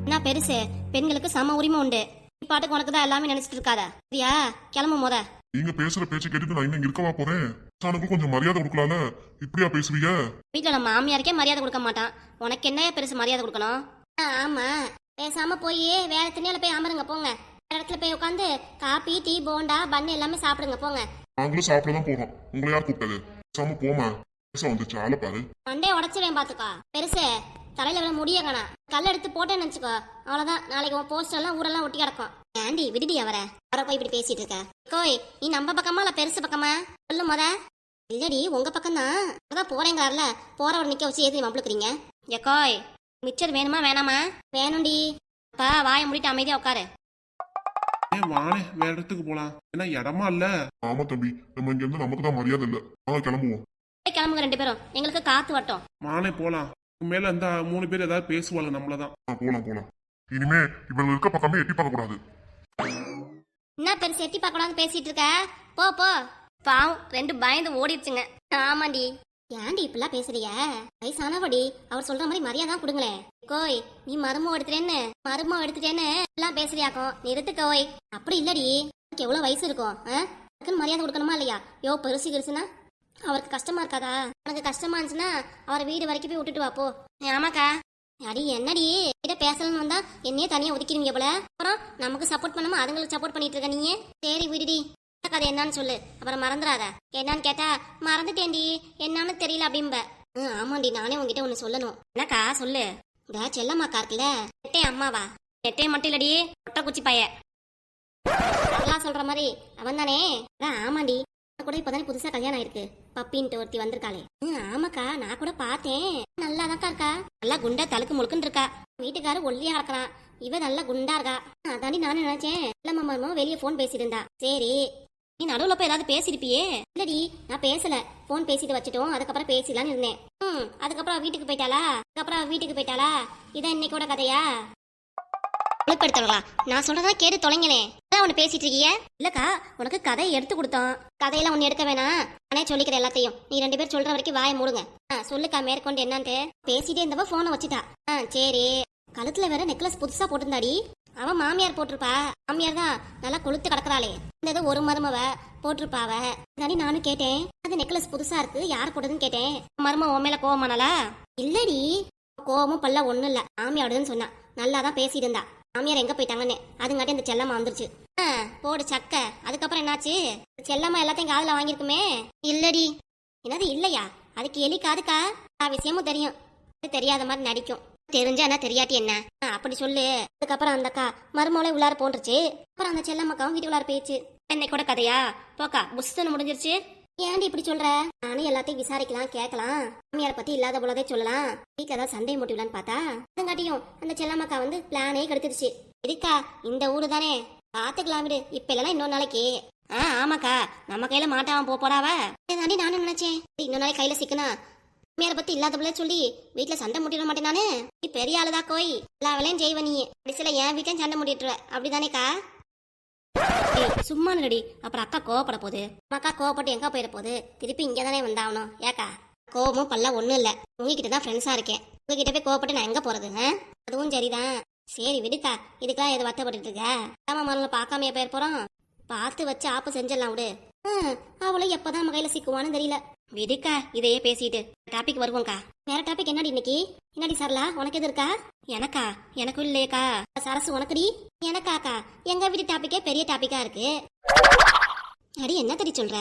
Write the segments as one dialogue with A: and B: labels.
A: என்ன பெருசு, பெண்களுக்கு சம உரிமை உண்டு. பாட்டுக்கு உனக்கு தான் எல்லாமே நினைச்சிட்டு இருக்காத. சரியா? கிளம்பு முத.
B: நீங்க பேசுற பேச்சு கேட்டுட்டு நான் இன்னும் இருக்கவா போறேன்? சானுக்கு கொஞ்சம் மரியாதை கொடுக்கலாம்ல. இப்படியா பேசுவீங்க?
A: வீட்டுல நம்ம மாமியாருக்கே மரியாதை கொடுக்க மாட்டான், உனக்கு என்ன பெருசு மரியாதை கொடுக்கணும்? ஆமா, பேசாம போய் வேற திண்ணையில போய் அமருங்க போங்க. வேற இடத்துல போய் உட்காந்து காப்பி டீ போண்டா பண்ணு எல்லாமே சாப்பிடுங்க போங்க.
B: நாங்களும் சாப்பிடதான் போறோம். உங்களை யார் கூப்பிட்டது? பேசாம போமா. பேச வந்துச்சு ஆள பாரு.
A: மண்டே உடச்சிடுவேன் பாத்துக்கா. பெருசு தலையில விட முடிய காணா. கல் எடுத்து போட்டேன்னு நினைச்சுக்கோ, அவ்வளவுதான். நாளைக்கு உன் போஸ்டர் எல்லாம் ஊரெல்லாம் ஒட்டி கிடக்கும். ஏண்டி விடுடி அவரை போய் இப்படி பேசிட்டு இருக்க? கோய், நீ நம்ம பக்கமா இல்ல பெருசு பக்கமா சொல்லு முத. இல்லடி உங்க பக்கம் தான். அதான் போறேங்கிறாருல, போறவர் நிக்க வச்சு ஏது மம்பளுக்குறீங்க? ஏக்கோய், மிச்சர் வேணுமா வேணாமா? வேணும்டி. அப்பா வாயை முடிட்டு அமைதியா உட்காரு.
C: வானே வேற இடத்துக்கு போலாம், ஏன்னா இடமா இல்ல.
B: ஆமா தம்பி, நம்ம இங்க இருந்து நமக்கு தான் மரியாதை இல்ல. கிளம்புவோம்.
A: கிளம்புங்க ரெண்டு பேரும், எங்களுக்கு காத்து வட்டம்.
C: வானே போலாம். மேல அந்த 3 பேர் ஏதாவது பேசுவாங்க நம்மளதான்.
B: போலாம் போலாம். இனிமே இவங்க இருக்க பக்கமே எட்டி பார்க்க கூடாது.
A: என்ன பெருசு எட்டி பார்க்க கூடாது பேசிட்டு இருக்க? போ போ. பாவம் ரெண்டு பயந்து ஓடிடுச்சுங்க. ஆமாண்டி. ஏன்டி இப்பெல்லாம் பேசுறிய? வயசானவடி, அவர் சொல்ற மாதிரி மரியாதை கொடுங்களேன். கோய், நீ மருமம் எடுத்துட்டேன்னு எல்லாம் பேசுறியாக்கும். நிறுத்து கோய். அப்படி இல்லடி, உனக்கு எவ்வளவு வயசு இருக்கும்? மரியாதை கொடுக்கணுமா இல்லையா? யோ பெருசு கிருசுனா அவருக்கு கஷ்டமா இருக்காதா? உனக்கு கஷ்டமா இருந்துச்சுன்னா அவர் வீடு வரைக்கும் போய் விட்டுட்டு வா போ. ஆமாக்கா. அடி என்னடி கிட்ட பேசலன்னு வந்தா என்னையே தனியா ஒதுக்கிடுவீங்க போல. அப்புறம் நமக்கு சப்போர்ட் பண்ணாம அதுங்களுக்கு சப்போர்ட் பண்ணிட்டு இருக்க நீங்க. சரி விடுடி, கதை என்னன்னு சொல்லு, அப்புறம் மறந்துடாத. என்னன்னு கேட்டா மறந்துட்டேன்டி, என்னன்னு தெரியல அப்படிம்ப. ஆமாண்டி, நானே உங்ககிட்ட ஒண்ணு சொல்லணும். என்னக்கா சொல்லு. இந்த செல்லம்மாக்கா இருக்குல்ல, நெட்டே அம்மாவா? நெட்டே மட்டும் இல்லடி, ஒட்ட குச்சி பைய எல்லாம் சொல்ற மாதிரி அவன் தானே? ஆமாண்டி, கூட இப்பதானே புதுசா கல்யாணம் ஆயிருக்கு. பப்பின்ட்டு ஒருத்தி வந்திருக்காளே. ஆமாக்கா, நான் கூட பார்த்தேன். நல்லாதாக்கா இருக்கா. நல்லா குண்டா தலுக்கு முழுக்குன்னு இருக்கா. வீட்டுக்காரு ஒல்லியா இருக்கிறான், இவ நல்லா குண்டா இருக்கா. அதாண்டி நானும் நினைச்சேன். இல்ல மாமா வெளியே போன் பேசிட்டு இருந்தா. சரி, நீ நடுவுல போய் ஏதாவது பேசிருப்பியே? இல்லடி, நான் பேசல. போன் பேசிட்டு வச்சுட்டோம், அதுக்கப்புறம் பேசலான்னு இருந்தேன். அதுக்கப்புறம் வீட்டுக்கு போயிட்டாளா? இதான் இன்னைக்கோட கதையா? நான் சொல்றதா கேட்டு தொலைங்கனே. ஒண்ணு பேசிட்டு இருக்கிய? இல்லக்கா, உனக்கு கதையை எடுத்து கொடுத்தோம். கதையெல்லாம் ஒண்ணு எடுக்க வேணாம், நானே சொல்லிக்கிறேன் எல்லாத்தையும். நீ 2 பேர் சொல்ற வரைக்கும் வாயை மூடுங்க. சொல்லுக்கா மேற்கொண்டு என்னன்ட்டு. பேசிட்டே இருந்தவ போனை வச்சுட்டா. சரி, கழுத்துல வேற நெக்லஸ் புதுசா போட்டிருந்தாடி. அவன் மாமியார் போட்டிருப்பா. மாமியார் தான் நல்லா கொளுத்து கிடக்குறாளே. இந்த ஒரு மருமவ போட்டிருப்பாவ. நானும் கேட்டேன், அது நெக்லஸ் புதுசா இருக்கு, யார் போட்டதுன்னு கேட்டேன். மருமவ உன் மேல கோவமானாலா? இல்லடி, கோவமும் பல்ல ஒண்ணும் இல்ல, மாமியாடுதுன்னு சொன்னா. நல்லாதான் பேசிட்டு இருந்தா. மாமியார் எங்க போயிட்டாங்கன்னு அதுங்காட்டி இந்த செல்லம்மா வந்துருச்சு. போடு சக்க. அதுக்கப்புறம் என்னாச்சு? செல்லம்மா எல்லாத்தையும் காதுல வாங்கிருக்குமே. இல்லடி. என்னது இல்லையா? அதுக்கு எலி காதுக்கா? விஷயமும் தெரியும், தெரியாத மாதிரி நடிக்கும். தெரிஞ்சா என்ன, தெரியாட்டி என்ன? அப்படி சொல்லு. அதுக்கப்புறம் அந்த அக்கா மருமோளே உள்ளார போன்றுச்சு. அப்புறம் அந்த செல்லம்மாக்காவும் வீட்டுக்குள்ளார போயிடுச்சு. என்னை கூட கதையா? போக்கா, புஷ்ன்னு முடிஞ்சிருச்சு. ஏன்டி இப்படி சொல்ற? நானும் எல்லாத்தையும் விசாரிக்கலாம், கேட்கலாம். மாமியாரை பத்தி இல்லாத போலதே சொல்லலாம். வீட்டுல ஏதாவது சண்டை மூட்டிவிடலான்னு பார்த்தா அதுங்காட்டியும் அந்த செல்லம்மாக்கா வந்து பிளானே கெடுத்துருச்சு. இருக்கா, இந்த ஊரு தானே, பாத்துக்கலாம் விடு. இப்ப இல்லைன்னா இன்னொரு நாளைக்கு. ஆமாக்கா, நம்ம கையில மாட்டாம போறாவ. ஏதாண்டி நானும் நினைச்சேன், இன்னொரு நாளைக்கு கையில சிக்கனா மாமியாரை பத்தி இல்லாத போல சொல்லி வீட்டுல சண்டை மூட்டிட மாட்டேன் நானு. நீ பெரிய ஆளுதா கோய், எல்லா வேலையும் செய்வ நீ. கடைசியில என் வீட்டையும் சண்டை மூட்டிட்டுருவ, அப்படிதானேக்கா? சும்மா நடி, அப்புறம் அக்கா கோவப்பட போகுது. அக்கா கோவப்பட்டு எங்க போயிட போகுது? திருப்பி இங்கே தானே வந்தாகணும். ஏக்கா, கோவமும் பல்ல ஒண்ணும் இல்ல. உங்ககிட்ட தான் ஃப்ரெண்ட்ஸா இருக்கேன். உங்ககிட்ட போய் கோவப்பட்டு நான் எங்க போறது? அதுவும் சரிதான். சரி விடுக்கா, இதுக்கெல்லாம் எது வருத்தப்பட்டு இருக்க? ஆமா, மருமகளை பார்க்காமையா போயிட போறோம். பார்த்து வச்சு ஆப்பு செஞ்சிடலாம் விடு. அவளும் எப்பதான் நம்ம கையில சிக்குவான்னு தெரியல. விடுக்கா, இதையே பேசிட்டு டாபிக் வருவோம்க்கா. வேற டாபிக் என்னடி இன்னைக்கு? என்னடி சரலா, உனக்கு எது இருக்கா? எனக்கா? எனக்கும் இல்லையக்கா. சரசு உனக்குடி? எனக்காக்கா? எங்க வீட்டு டாபிக்கே பெரிய டாபிக்கா இருக்கு. அடி என்ன தடி சொல்ற?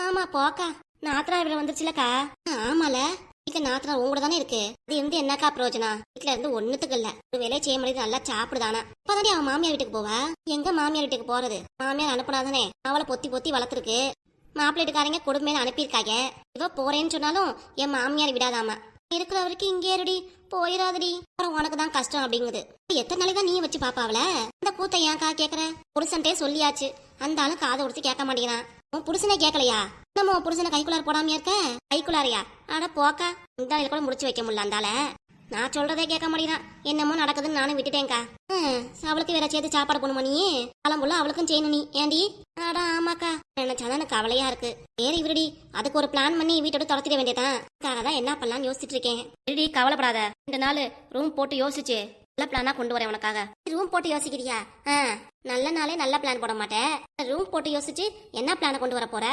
A: ஆமா போக்கா, நாத்ரா இவ்வளவு வந்துருச்சுலக்கா. ஆமால, நாத்தனா உங்களோட தானே இருக்கு. அது இருந்து என்னக்கா பிரயோஜனம்? வீட்டுல இருந்து ஒண்ணுத்துக்கு இல்ல, ஒரு வேலையை செய்ய முடியாது, நல்லா சாப்பிடுதானா. இப்பதானே அவன் மாமியார் வீட்டுக்கு போவா. எங்க மாமியார் வீட்டுக்கு போறது? மாமியார் அனுப்புனாதானே. அவளை பொத்தி பொத்தி வளர்த்துருக்கு. மாப்பிள்ளை வீட்டுக்காரங்க கொடுமையில அனுப்பியிருக்காங்க. இவ போறேன்னு சொன்னாலும் என் மாமியார் விடாதாம. இருக்கிற வரைக்கும் இங்கே இருடி, போயிடாதடி. அப்புறம் உனக்கு தான் கஷ்டம் அப்படிங்குது. எத்தனை நாளைக்கு தான் நீ வச்சு பாப்பாவல? இந்த கூத்த ஏன்க்கா கேக்குற? புருஷன்ட்டே சொல்லியாச்சு, அந்த ஆளும் காதை உடுத்து கேட்க மாட்டேங்கிறான். உன் புருஷனே கேட்கலையா? நம்ம புருஷனை கைக்குள்ளார போடாமையா இருக்க? கைக்குள்ளாரையா? அட போக்கா, இந்த கூட முடிச்சு வைக்க முடியல அந்தால. நான் சொல்றதே கேட்க மாட்டேங்கிறான். என்னமோ நடக்குதுன்னு நானும் விட்டுட்டேன்க்கா. அவளுக்கு வேற சேர்த்து சாப்பாடு போணுமா நீ? காலம்புள்ள அவளுக்கும் செய்யணும் நீ. ஏண்டி? அடா ஆமாக்கா, நினைச்சாதான் எனக்கு கவலையா இருக்கு. சரி விருடி, அதுக்கு ஒரு பிளான் பண்ணி வீட்டோட துரத்திட வேண்டியதான். தான் என்ன பண்ணலாம்னு யோசிச்சுட்டு இருக்கேன். விருடி, கவலைப்படாத. 2 நாள் ரூம் போட்டு யோசிச்சு நல்ல பிளானா கொண்டு வரேன் உனக்காக. ரூம் போட்டு யோசிக்கிறியா? நல்ல நாளே நல்ல பிளான் போட மாட்டேன். ரூம் போட்டு யோசிச்சு என்ன பிளான கொண்டு வர போற?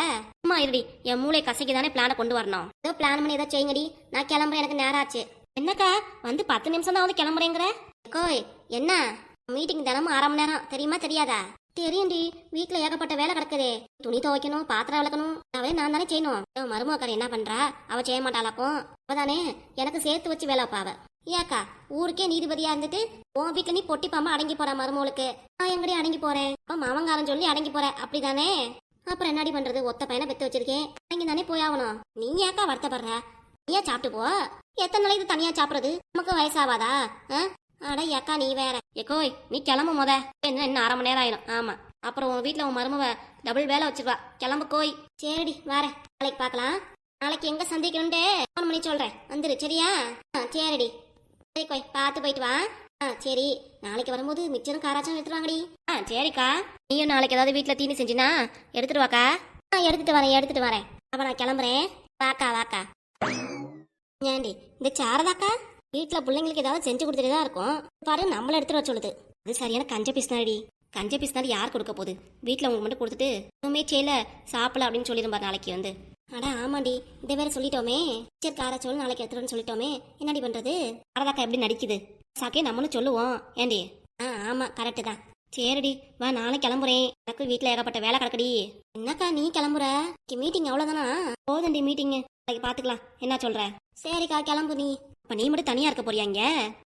A: அம்மா இருடி, என் மூளை கசக்கி தானே பிளான கொண்டு வரணும். ஏதோ பிளான் பண்ணி ஏதோ செய்யுங்கடி, நான் கிளம்புறேன், எனக்கு நேரம் ஆச்சு. என்னக்கா வந்து 10 நிமிஷம் தான் வந்து கிளம்புறேங்கிற? கோய் என்ன மீட்டிங் தினமும் 1/2 மணி நேரம், தெரியுமா தெரியாதா? தெரியும்டி, வீட்டுல ஏகப்பட்ட வேலை கிடக்குதே. துணி துவைக்கணும், பாத்திரம் விளக்கணும், அவே நான் தானே செய்யணும். மருமக்கார என்ன பண்றா? அவ செய்ய மாட்டாளாக்கும். அவதானே எனக்கு சேர்த்து வச்சு வேலை வைப்பாவ. ஏக்கா ஊருக்கே நீதிபதியா இருந்துட்டு உன் வீட்டுல நீ பொட்டி பாம்பா அடங்கி போற மருமகளுக்கு நான் எங்கடி அடங்கி போறேன்? அப்ப மாமங்காரன் சொல்லி அடங்கி போற, அப்படிதானே? அப்புறம் என்னடி பண்றது? ஒத்த பையனை பெத்து வச்சிருக்கேன், அடங்கி தானே போயாகணும். நீ ஏக்கா வருத்தப்படுற? நீயா சாப்பிட்டு போ. எத்தனை நாளைக்கு தனியா சாப்பிடுறது? நமக்கு வயசாவாதா? அட ஏக்கா நீ வேற. ஏக்கோய் நீ கிளம்பு முத. என்ன இன்னும் 1/2 மணி நேரம் ஆயிரும். ஆமா, அப்புறம் உன் வீட்டுல உன் மருமவ டபுள் வேலை வச்சிருவா. கிளம்பு கோய். சரிடி வரேன், நாளைக்கு பார்க்கலாம். நாளைக்கு எங்க சந்திக்கணும்னு ஃபோன் பண்ணி சொல்றேன், வந்துரு சரியா? சரிடி. சரி கோய், பார்த்து போயிட்டு வா. சரி, நாளைக்கு வரும்போது மிச்சரும் காராச்சும் எடுத்துட்டு வாங்கடி. சரிக்கா. நீயும் நாளைக்கு ஏதாவது வீட்டுல தீனி செஞ்சினா எடுத்துட்டு வாக்கா. எடுத்துட்டு வரேன். அப்ப நான் கிளம்புறேன். வாக்கா வாக்கா. ஏண்டி இந்த சாரதாக்கா வீட்டுல பிள்ளைங்களுக்கு ஏதாவது செஞ்சு கொடுத்துட்டு தான் இருக்கும். பாரு நம்மள எடுத்துட்டு வர சொல்லுது. அது சரியான கஞ்ச பிஸ்னாடி. கஞ்ச பிஸ்னாடி யார் கொடுக்க போகுது? வீட்டுல உங்களுக்கு மட்டும் கொடுத்துட்டு ஒண்ணுமே செய்யல சாப்பிடல அப்படின்னு சொல்லிருப்பாரு நாளைக்கு வந்து. அட ஆமாண்டி, இதை வேற சொல்லிட்டோமே. சரி காராச்சோள் நாளைக்கு எடுத்துட்டு சொல்லிட்டோமே, என்னடி பண்றது? சாரதாக்கா எப்படி நடிக்குது? சாக்கே நம்மளும் சொல்லுவோம். ஏண்டி? ஆமா கரெக்டு தான். சரிடி வா, நாளைக்கு கிளம்புறேன். எனக்கு வீட்டுல ஏகப்பட்ட வேலை கிடக்குடி. என்னக்கா நீ கிளம்புற? மீட்டிங் அவ்வளவுதானா? போதுண்டி மீட்டிங், நாளைக்கு பாத்துக்கலாம். என்ன சொல்ற? சரிக்கா கிளம்பு நீ. அப்ப நீ மட்டும் தனியா இருக்க போறியா இங்க?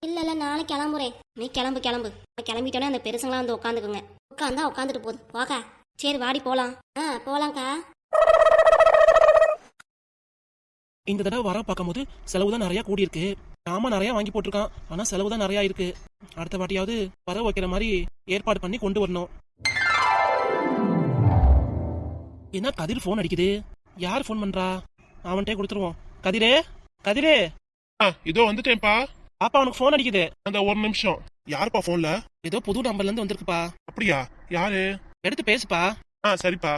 A: இல்ல நாளைக்கு கிளம்புறேன். நீ கிளம்பு. கிளம்பிட்டோன்னே அந்த பெருசங்களா வந்து உட்காந்துக்குங்க. உட்காந்தா உட்காந்துட்டு போகுது போக்கா. சரி வாடி போலாம். போலாம்க்கா.
D: இந்த தடவை வர பார்க்கும்போது செலவு தான் நிறைய கூடி இருக்கு. ஆமா நிறைய வாங்கி போட்டிருக்கான், ஆனா செலவு தான் நிறைய இருக்கு. அடுத்த வாட்டியாவது வர வைக்கிற மாதிரி ஏற்பாடு பண்ணி கொண்டு வரணும். என்ன கதிர் போன் அடிக்குது? யார் போன் பண்றா? அவன்கிட்ட கொடுத்துருவோம். கதிரே
C: இதோ வந்துட்டேன்ப்பா.
D: பாப்பா அவனுக்கு போன் அடிக்குது.
C: அந்த ஒரு நிமிஷம். யாருப்பா போன்ல?
D: ஏதோ புது நம்பர்ல இருந்து வந்திருக்குப்பா.
C: அப்படியா? யாரு?
D: எடுத்து பேசுப்பா.
C: சரிப்பா.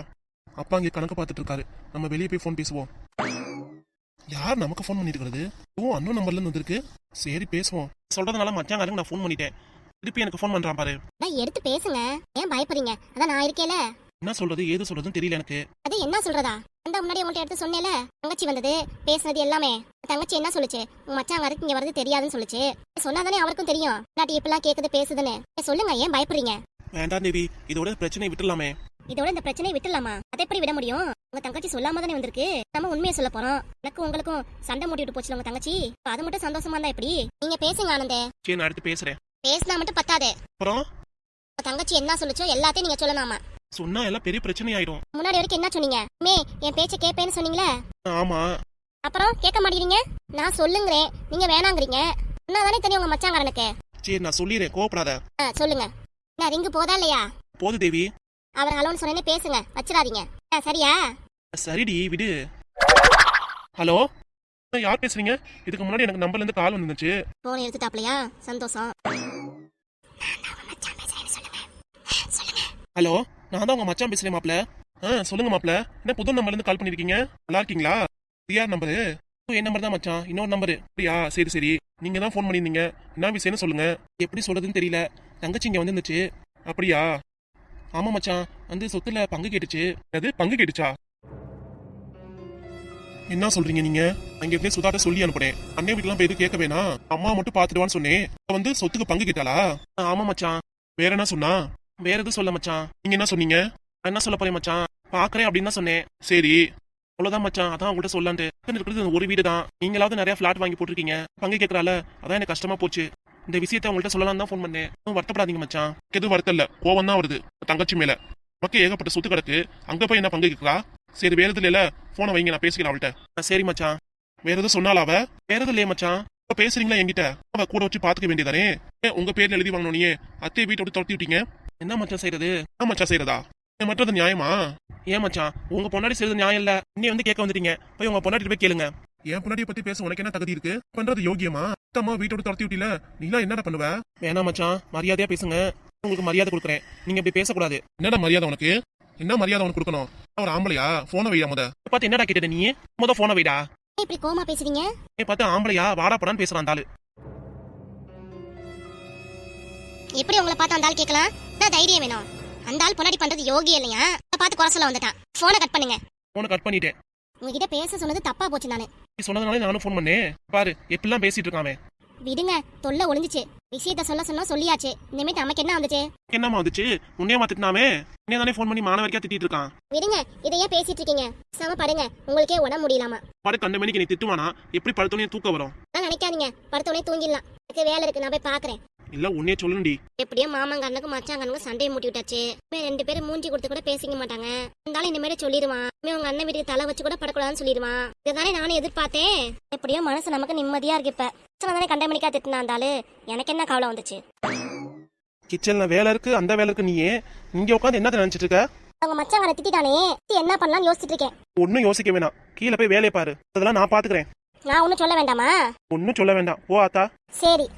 C: அப்பா இங்க கணக்கு பார்த்துட்டு இருக்காரு, நம்ம வெளியே போய் போன் பேசுவோம். யார் நமக்கு போன் பண்ணிட்டு இருக்கிறது? அண்ணன் நம்பர்ல இருந்து வந்திருக்கு. சரி பேசுவோம்.
D: சொல்றதுனால மச்சாங்காரங்க நான் போன் பண்ணிட்டேன். திருப்பி எனக்கு போன் பண்றான் பாரு.
A: எடுத்து பேசுங்க, ஏன் பயப்படுறீங்க? அதான் நான் இருக்கேல.
D: என்ன சொல்றது ஏது சொல்றதுன்னு தெரியல எனக்கு.
A: அது என்ன சொல்றதா? அந்த முன்னாடி உங்கள்ட்ட எடுத்து சொன்னேல, தங்கச்சி வந்தது பேசுனது எல்லாமே. தங்கச்சி என்ன சொல்லுச்சு? உங்க மச்சாங்காருக்கு இங்க வரது தெரியாதுன்னு சொல்லுச்சு. சொன்னாதானே அவருக்கும் தெரியும் இல்லாட்டி எப்பெல்லாம் கேக்குது பேசுதுன்னு. சொல்லுங்க, ஏன் பயப்படுறீங்க?
D: வேண்டாம் தேவி, இதோட பிரச்சனை விட்டுலாமே.
A: இதோட இந்த பிரச்சனையை விட்டுலாமா? அதை எப்படி விட முடியும்? உங்க தங்கச்சி சொல்லாம தானே வந்திருக்கு. நம்ம உண்மையை சொல்ல போறோம். எனக்கு உங்களுக்கும் சண்டை மூட்டி விட்டு போச்சுல உங்க தங்கச்சி. அது மட்டும் சந்தோஷமா இருந்தா எப்படி? நீங்க பேசுங்க ஆனந்தே.
D: சரி நான் அடுத்து பேசுறேன்.
A: பேசினா மட்டும் பத்தாது.
D: அப்புறம்
A: தங்கச்சி என்ன சொல்லுச்சோ எல்லாத்தையும் நீங்க சொல்லணுமா?
D: சொன்னா எல்லாம் பெரிய பிரச்சனை ஆயிடும்.
A: முன்னாடி வரைக்கும் என்ன சொன்னீங்க? என் பேச்ச கேப்பேன்னு சொன்னீங்களே.
D: ஆமா.
A: அப்புறம் கேட்க மாட்டேங்கிறீங்க. நான் சொல்லுங்கிறேன், நீங்க வேணாங்கிறீங்க. என்னதானே தெரியும் உங்க மச்சாங்காரனுக்கு.
D: சரி நான் சொல்லிடுறேன், கோவப்படாத.
A: சொல்லுங்க. நான் ரிங்கு போதா இல்லையா?
D: போது தேவி.
A: அவர் ஹலோன்னு சொன்னேனே பேசுங்க, வச்சிடாதீங்க. சரியா?
D: சரிடி விடு.
C: ஹலோ, யார் பேசுறீங்க? இதுக்கு முன்னாடி எனக்கு நம்பர்ல இருந்து கால் வந்துச்சு.
A: போன் எடுத்துட்டாப்லையா? சந்தோஷம்.
D: ஹலோ, நான் தான் உங்க மச்சான் பேசுறேன் மாப்ள.
C: சொல்லுங்க மாப்ள. என்ன புது நம்பர்ல இருந்து கால் பண்ணிருக்கீங்க? நல்லா இருக்கீங்களா? யார் நம்பரு?
D: என் நம்பர் தான் மச்சான், இன்னொரு நம்பரு.
C: அப்படியா? சரி நீங்க தான் ஃபோன் பண்ணிருந்தீங்க. என்ன விஷயம்னு சொல்லுங்க.
D: எப்படி சொல்றதுன்னு தெரியல. தங்கச்சி இங்க வந்துருந்துச்சு.
C: அப்படியா?
D: ஆமா மச்சான், வந்து சொத்துல பங்கு கேட்டுச்சு.
C: அது பங்கு கேட்டுச்சா? என்ன சொல்றீங்க நீங்க? அங்க இருந்தே சுதாட்ட சொல்லி அனுப்புறேன். அண்ணன் வீட்டுலாம் போய் எதுவும் கேட்க வேணாம், அம்மா மட்டும் பாத்துடுவான்னு சொன்னேன். வந்து சொத்துக்கு பங்கு கேட்டாளா?
D: ஆமா மச்சான்.
C: வேற என்ன சொன்னா?
D: வேற எதுவும் சொல்ல மச்சான்.
C: நீங்க என்ன சொன்னீங்க?
D: என்ன சொல்ல போறேன் மச்சான், பாக்குறேன் அப்படின்னு தான் சொன்னேன்.
C: சரி
D: அவ்வளவுதான் மச்சான். அதான் உங்கள்கிட்ட சொல்லான்ட்டு. இருக்கிறது ஒரு வீடு தான். நீங்களாவது நிறைய பிளாட் வாங்கி போட்டிருக்கீங்க, பங்கு கேட்கறால. அதான் எனக்கு கஷ்டமா போச்சு. இந்த விஷயத்த உங்கள்கிட்ட சொல்லலாம் தான் ஃபோன் பண்ணேன். வருத்தப்படாதீங்க மச்சான்.
C: எதுவும் வருத்தம் இல்ல, கோவம் தான் வருது தங்கச்சி மேல. நமக்கு ஏகப்பட்ட சொத்து கிடக்கு, அங்க போய் என்ன பங்கு கேட்கறா? சரி வேற எதுல இல்ல, போனை வைங்க, நான் பேசிக்கிறேன் அவள்கிட்ட.
D: சரி மச்சான்.
C: வேற எதுவும் சொன்னால அவ?
D: வேற எதுவும் இல்லையே மச்சான்.
C: இப்ப பேசுறீங்களா என்கிட்ட? அவ கூட வச்சு பாத்துக்க வேண்டியதானே? உங்க பேர்ல எழுதி வாங்கணும். அத்தையை வீட்டை விட்டு துரத்தி விட்டீங்க.
D: என்ன மச்சான் செய்யறது?
C: என்ன மச்சான் செய்யறதா? மற்றது நியாயமா?
D: ஏன் மச்சான், உங்க பொண்டாடி செய்யறது நியாயம் இல்ல. இன்னி வந்து கேட்க வந்துட்டீங்க, போய் உங்க பொண்டாட்டி போய் கேளுங்க.
C: என் பொண்டாட்டியை பத்தி பேச உனக்கு என்ன தகுதி இருக்கு? பண்றது யோகியமா? அம்மா வீட்டை விட்டு துரத்தி விட்டில, நீலாம் என்னடா பண்ணுவ?
D: வேணாம் மச்சான், மரியாதையா பேசுங்க. உங்களுக்கு மரியாதை கொடுக்குறேன், நீங்க இப்படி பேசக்கூடாது.
C: என்னடா மரியாதை உனக்கு? என்ன மரியாதை உனக்கு கொடுக்கணும்? ஒரு ஆம்பளையா? போனை வையா முத.
D: பார்த்து என்னடா கேட்டது நீ? முத போனை வைடா.
A: இப்படி கோமா பேசுறீங்க?
D: பார்த்து ஆம்பளையா வாடா போடான்னு பேசுறான் தாளு.
A: எப்படி உங்களை பார்த்து அந்த ஆள் கேட்கலாம்? என்ன தைரியம் வேணும்? அந்த ஆள் பொண்டாட்டி பண்றது யோகி இல்லையா? அதை பார்த்து குறை சொல்ல வந்துட்டான். போனை கட் பண்ணுங்க.
C: போனை கட் பண்ணிட்டேன்.
A: உங்ககிட்ட பேச சொன்னது தப்பா போச்சு. நானு
C: நீ சொன்னதுனால நானும் ஃபோன் பண்ணேன். பாரு எப்படிலாம் பேசிட்டு இருக்கான்.
A: விடுங்க, தொல்லை ஒளிஞ்சிச்சு. விஷயத்த சொல்ல சொன்னா சொல்லியாச்சு. இனிமேட்டு நமக்கு என்ன வந்துச்சு?
C: என்னம்மா வந்துச்சு? உன்னையே மாத்திட்டாமே. உன்னைய தானே ஃபோன் பண்ணி மான வரைக்கும் திட்டிட்டு இருக்கான்.
A: விடுங்க, இதையே பேசிட்டு இருக்கீங்க. சம படுங்க, உங்களுக்கே உடம்பு முடியலாமா?
C: படுக்க 2 மணிக்கு நீ திட்டுவானா? எப்படி படுத்தோனே தூக்க வரும்?
A: நான் நினைக்காதீங்க, படுத்தோடனே தூங்கிடலாம். எனக்கு வேலை இருக்கு, நான் போய் பாக்குறேன்.
C: இல்ல உன்னையே சொல்லணும்டி.
A: எப்படியோ மாமங்கண்ணுக்கும் மச்சாங்கண்ணுக்கும் சண்டையை மூட்டி விட்டாச்சு. இனிமே 2 பேரும் மூஞ்சி கொடுத்து கூட பேசிக்க மாட்டாங்க. இருந்தாலும் இனிமேல் சொல்லிடுவான். இனிமே உங்க அண்ணன் வீட்டுக்கு தலை வச்சு கூட படக்கூடாதுன்னு சொல்லிடுவான். இதுதானே நானும் எதிர்பார்த்தேன். எப்படியோ மனசு நமக்கு நிம்மதியா இருக்கு. இப்ப தானே கண்டமணிக்கா திட்டினா இருந்தாலும் எனக்கு என்ன கவலை வந்துச்சு?
C: கிச்சன்ல வேலை இருக்கு, அந்த வேலை இருக்கு. நீயே இங்க உட்காந்து என்ன நினைச்சிட்டு இருக்க?
A: அவங்க மச்சாங்கனை திட்டானே, என்ன பண்ணலாம்னு யோசிச்சுட்டு இருக்கேன்.
C: ஒன்னும் யோசிக்க வேணாம். கீழே போய் வேலையை பாரு. அதெல்லாம் நான் பாத்துக்கிறேன்.
A: நான் ஒன்னும் சொல்ல வேண்டாமா?
C: ஒன்னும் சொல்ல வேண்டாம். போ ஆத்தா.
A: சரி.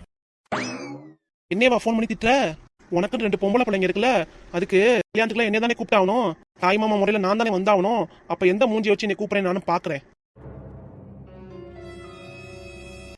C: என்னேவா ஃபோன் பண்ணி திட்டுற? உனக்கு 2 பொம்பளை பிள்ளைங்க இருக்குல்ல, அதுக்கு கல்யாணத்துக்குலாம் என்ன தானே கூப்பிட்டாகணும். தாய் மாமா முறையில நான் தானே வந்தாகணும். அப்ப எந்த மூஞ்சி வச்சு என்னை கூப்பிடுறேன் நானும் பாக்குறேன்.